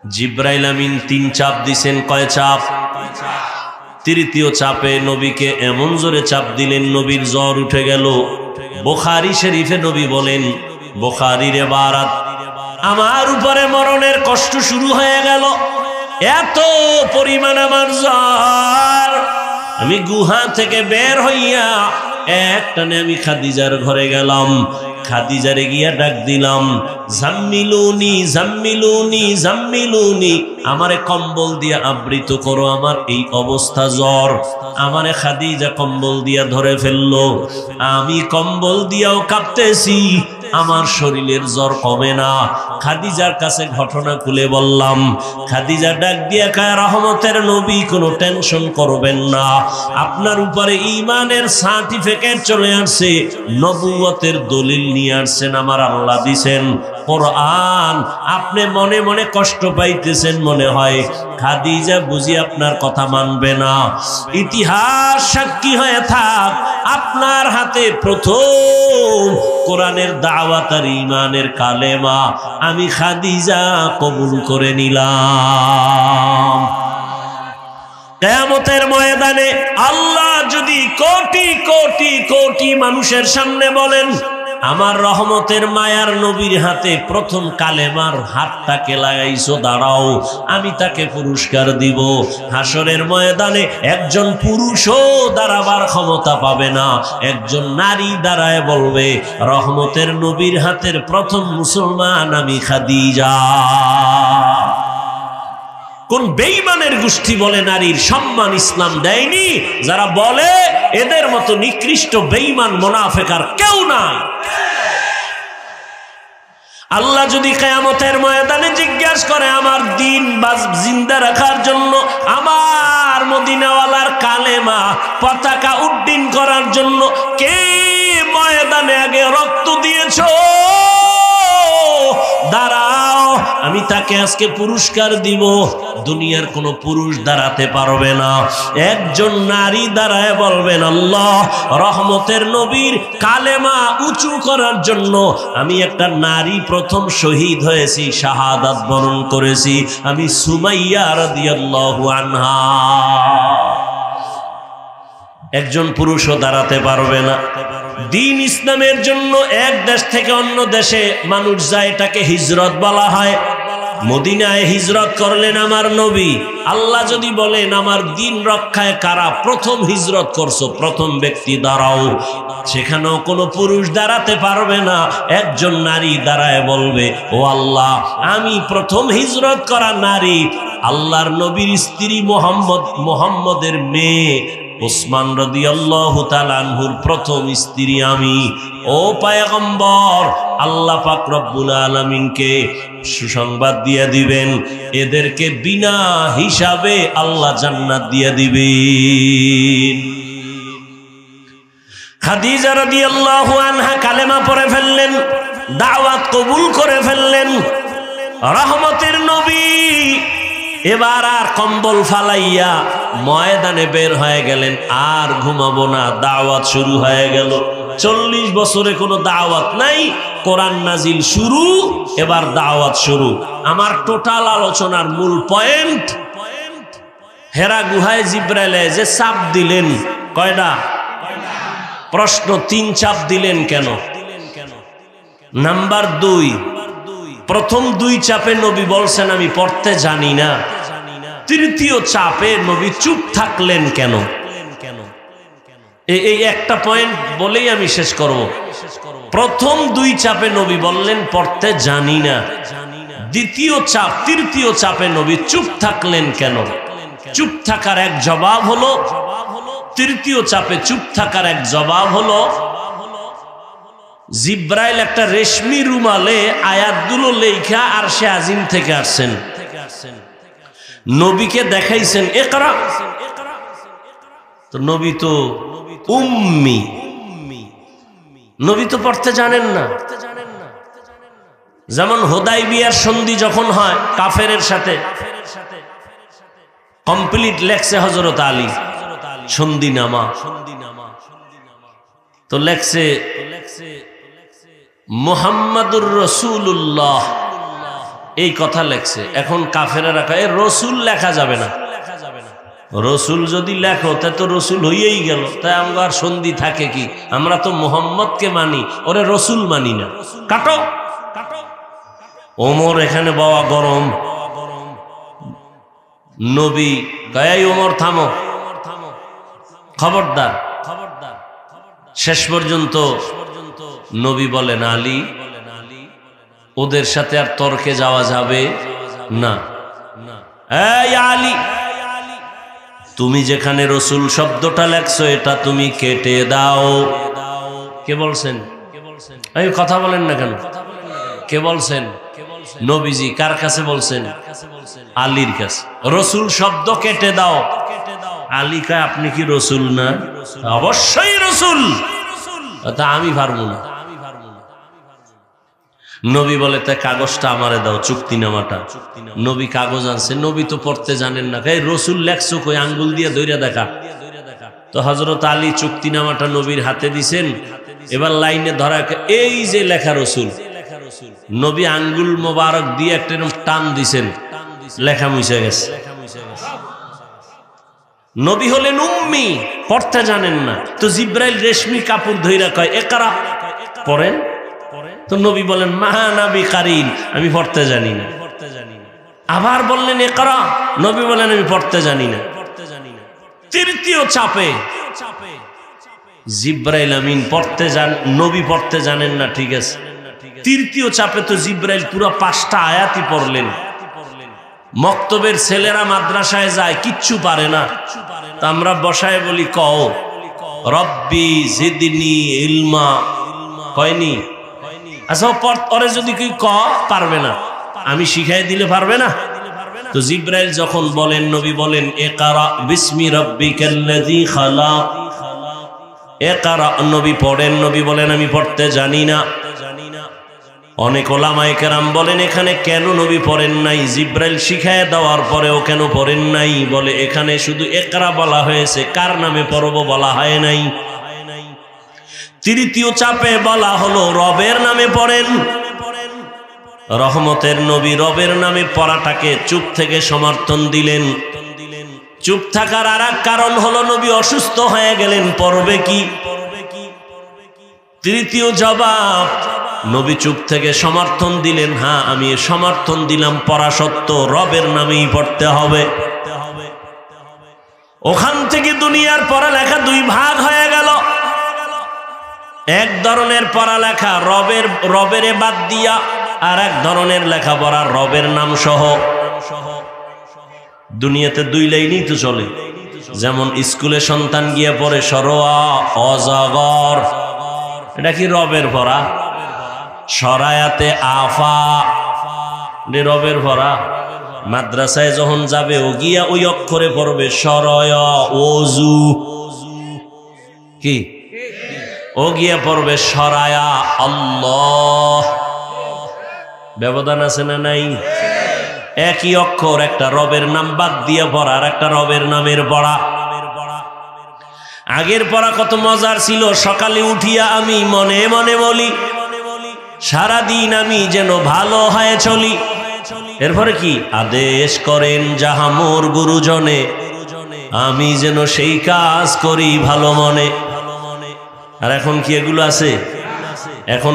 জিব্রাইল আমিন 3 চাপ দিছেন। কয় চাপ? তৃতীয় চাপে নবীকে এমন জোরে চাপ দিলেন নবীর জ্বর উঠে গেল। বুখারী শরীফে নবী বলেন, বুখারীর ইবারত, আমার উপরে মরণের কষ্ট শুরু হয়ে গেল, এত পরিমাণ আমার জ্বর, আমি গুহা থেকে বের হইয়া একটানে আমি খাদিজার ঘরে গেলাম। খাদিজারে গিয়া ডাক দিলাম, জাম্মিলুনি জাম্মিলুনি জাম্মিলুনি, আমারে কম্বল দিয়া আবৃত করো, আমার এই অবস্থা জ্বর। আমারে খাদিজা কম্বল দিয়া ধরে ফেললো, আমি কম্বল দিয়াও কাঁপতেছি, আমার শরীরের জ্বর কমে না। খাদিজার কাছে ঘটনা খুলে বললাম। খাদিজা ডাক দিয়া কয়, রহমতের নবী, কোনো টেনশন করবেন না, আপনার উপরে ঈমানের সার্টিফিকেট চলে আসছে, নবুয়তের দলিল নিয়ে আসছেন, আমার আল্লাহ দিছেন কোরআন। আপনি মনে মনে কষ্ট পাইতেছেন মনে হয়, খাদিজা বুঝি আপনার কথা মানবে না। ইতিহাস সাক্ষী হয়ে থাক, আপনার হাতে প্রথম কোরআনের দাওয়াত আর ঈমানের কালেমা আমি খাদিজা কবুল করে নিলাম। কিয়ামতের ময়দানে আল্লাহ যদি কোটি কোটি কোটি মানুষের সামনে বলেন, আমার রহমতের মায়ার নবীর হাতে প্রথম কালেমার হাতটাকে লাগাইছো, দাঁড়াও, আমি তাকে পুরস্কার দিব। হাসরের ময়দানে একজন পুরুষও দাঁড়াবার ক্ষমতা পাবে না, একজন নারী দাঁড়ায় বলবে, রহমতের নবীর হাতের প্রথম মুসলমান আমি খাদিজা। কোন বেঈমানের গোষ্ঠী বলে নারীর সম্মান ইসলাম দেয়নি? যারা বলে এদের মতো নিকৃষ্ট বেঈমান মুনাফিক আর কেউ নাই। আল্লাহ যদি কিয়ামতের ময়দানে জিজ্ঞাসা করে, আমার দ্বীন জিন্দা রাখার জন্য, আমার মদিনাওয়ালার কালেমা পতাকা উড্ডীন করার জন্য কে ময়দানে আগে রক্ত দিয়েছো, দাঁড়াও, আমি তাকে আজকে পুরস্কার দিব। দুনিয়ার কোন পুরুষ দাঁড়াতে পারবে না, একজন নারী দাঁড়ায় বলবেন, আল্লাহ, রহমতের নবীর কালেমা উঁচু করার জন্য আমি একটা নারী প্রথম শহীদ হয়েছি, শাহাদাত বরণ করেছি, আমি সুমাইয়া রাদিয়াল্লাহু আনহা। একজন পুরুষও দাঁড়াতে পারবে না। দ্বীন ইসলামের জন্য এক দেশ থেকে অন্য দেশে মানুষ যায়, এটাকে হিজরত বলা হয়। মদিনায় হিজরত করলেন আমার নবী। আল্লাহ যদি বলেন, আমার দ্বীন রক্ষায় কারা প্রথম হিজরত করছো, প্রথম ব্যক্তি দাঁড়াও, সেখানেও কোনো পুরুষ দাঁড়াতে পারবে না, একজন নারী দাঁড়ায় বলবে, ও আল্লাহ, আমি প্রথম হিজরত করা নারী, আল্লাহর নবীর স্ত্রী মুহাম্মদের মেয়ে ওসমান রাদিয়াল্লাহু তাআলা আনহুর প্রথম স্ত্রী আমি। ও পয়গম্বর, আল্লাহ পাক রব্বুল আলামিনকে সুসংবাদ দিয়ে দিবেন, এদেরকে বিনা হিসাবে আল্লাহ জান্নাত দিয়ে দিবেন। খাদিজা রাদিয়াল্লাহু আনহা কালেমা পড়ে ফেললেন, দাওয়াত কবুল করে ফেললেন। রহমতের নবী এবার আর কম্বল ফালাইয়া ময়দানে বের হয়ে গেলেন, আর ঘুমাবো না, দাওয়াত শুরু হয়ে গেল। 40 বছরে কোনো দাওয়াত নাই, কোরআন নাজিল শুরু, এবার দাওয়াত শুরু। আমার টোটাল আলোচনার মূল পয়েন্ট, হেরা গুহায় জিব্রাইল যে চাপ দিলেন, কয়টা প্রশ্ন? 3 চাপ দিলেন কেন? নাম্বার 2, প্রথম 2 চাপে নবী বলছেন আমি পড়তে জানি না। তৃতীয় চাপে নবী চুপ থাকলেন কেন? এই একটা পয়েন্ট বলেই আমি শেষ করব। প্রথম 2 চাপে নবী বললেন পড়তে জানি না। দ্বিতীয় চাপ, তৃতীয় চাপে নবী চুপ থাকলেন কেন? চুপ থাকার এক জবাব হলো, তৃতীয় চাপে চুপ থাকার এক জবাব হলো, জিব্রাইল একটা রেশমি রুমালে আয়াতগুলো লেখা আরশে আজিম থেকে আসছেন, নবীকে দেখাইছেন, ইকরা। তো নবী তো উম্মি, নবী তো পড়তে জানেন না। যেমন হুদাইবিয়ার সন্ধি যখন হয় কাফেরের সাথে, কমপ্লিট লেখছে হযরত আলী সন্ধিনামা, তো লেখছে মুহাম্মাদুর রাসূলুল্লাহ এই কথা লেখছে। এখন কাফেরা রাখা এ রসুল লেখা যাবে না, রসুল যদি লেখো তা তো রসুল হইয়েই গেল, তাই আমার সন্ধি থাকে কি? আমরা তো মোহাম্মদকে মানি, ওরে রসুল মানি না। কাটো। ওমর এখানে বাবা গরম, নবী গায়ে ওমর থামো, খবরদার। শেষ পর্যন্ত নবী বলেন আলী, ওদের সাথে আর তর্কে যাওয়া যাবে না। এই আলী, তুমি যেখানে রসুল শব্দটা লেখছো এটা তুমি কেটে দাও। কে বলছেন? এই কথা বলেন না কেন? কে বলছেন? নবীজি। কার কাছে বলছেন? আলীর কাছে। রসুল শব্দ কেটে দাও। আলী কয় আপনি কি রসুল না? অবশ্যই রসুল। তা আমি পারবো না। নবী বলে তা কাগজটা আমারে দাও, চুক্তিনামাটা। নবী কাগজ আনছে, নবী তো পড়তে জানেন না। এই রসুল লেখছো কই? আঙ্গুল দিয়ে ধইরা দেখা। তো হযরত আলী চুক্তিনামাটা নবীর হাতে দিছেন। এবার লাইনে ধরা, এই যে লেখা রসুল। নবী আঙ্গুল মোবারক দিয়ে একটা টান দিছেন, লেখা মুছে গেছে। নবী হলেন উম্মি, পড়তে জানেন না। তো জিব্রাইল রেশমি কাপড় ধইরা কয় ইকরা, পড়েন। তো নবী বলেন মা নবী কারিন, আমি পড়তে জানি না। আবার বললেন ইকরা, নবী বলেন আমি পড়তে জানি না। তৃতীয় চাপে জিব্রাইল আমিন পড়তে জান, নবী পড়তে জানেন না, ঠিক আছে। তৃতীয় চাপে তো জিব্রাইল পুরো 5টা আয়াতই পড়লেন। মক্তবের ছেলেরা মাদ্রাসায় যায়, কিচ্ছু পারে না। তা আমরা বসায় বলি কও রব্বি জিদনি ইলমা, কয়নি? আচ্ছা ওরে যদি কেউ পারবে না, আমি শিখাই দিলে পারবে না? তো জিব্রাইল যখন বলেন, নবী বলেন ইকরা বিসমি রাব্বিকাল্লাযী খালাক, ইকরা, নবী পড়েন। নবী বলেন আমি পড়তে জানি না। অনেক ওলামায়ে কেরাম বলেন এখানে কেন নবী পড়েন নাই? জিব্রাইল শিখায় দেওয়ার পরেও কেন পড়েন নাই? বলে এখানে শুধু ইকরা বলা হয়েছে, কার নামে পড়ব বলা হয় নাই। তৃতীয় চাপে বলা হলো রবের নামে পড়েন। রহমতের নবী রবের নামে পড়াটাকে চুপ থেকে সমর্থন দিলেন। চুপ থাকার আর এক কারণ হলো নবী অসুস্থ হয়ে গেলেন, পড়বে কি? তৃতীয় জবাব, নবী চুপ থেকে সমর্থন দিলেন, হ্যাঁ আমি সমর্থন দিলাম, পড়া সত্য রবের নামেই পড়তে হবে। ওখান থেকে দুনিয়ার পড়ালেখা 2 ভাগ হয়ে গেল। এক ধরনের পড়ালেখা রবের বাদ দিয়া, আর এক ধরনের লেখাপড়া রবের নাম সহ। দুনিয়াতে 2 লাইনই তো চলে। যেমন স্কুলে সন্তান গিয়ে পড়ে সরোয়া অজগর, এটা কি রবের পড়া? সরায়াতে আফা, রবের পড়া। মাদ্রাসায় যখন যাবে ও গিয়া ওই অক্ষরে পড়বে সরয় ওজু, কি ও গিয়া পড়বে সরায়া আল্লাহ। ব্যবধান আছে না নাই? একই অক্ষর, একটা রবের নাম বাদ দিয়ে পড়া আর একটা রবের নামের পড়া। আগের পড়া কত মজার ছিল। সকালে উঠিয়া আমি মনে মনে বলি সারাদিন আমি যেন ভালো হয়ে চলি। এরপরে কি? আদেশ করেন যাহা মোর গুরুজনে, আমি যেন সেই কাজ করি ভালো মনে। আর এখন কি এগুলো আছে? এখন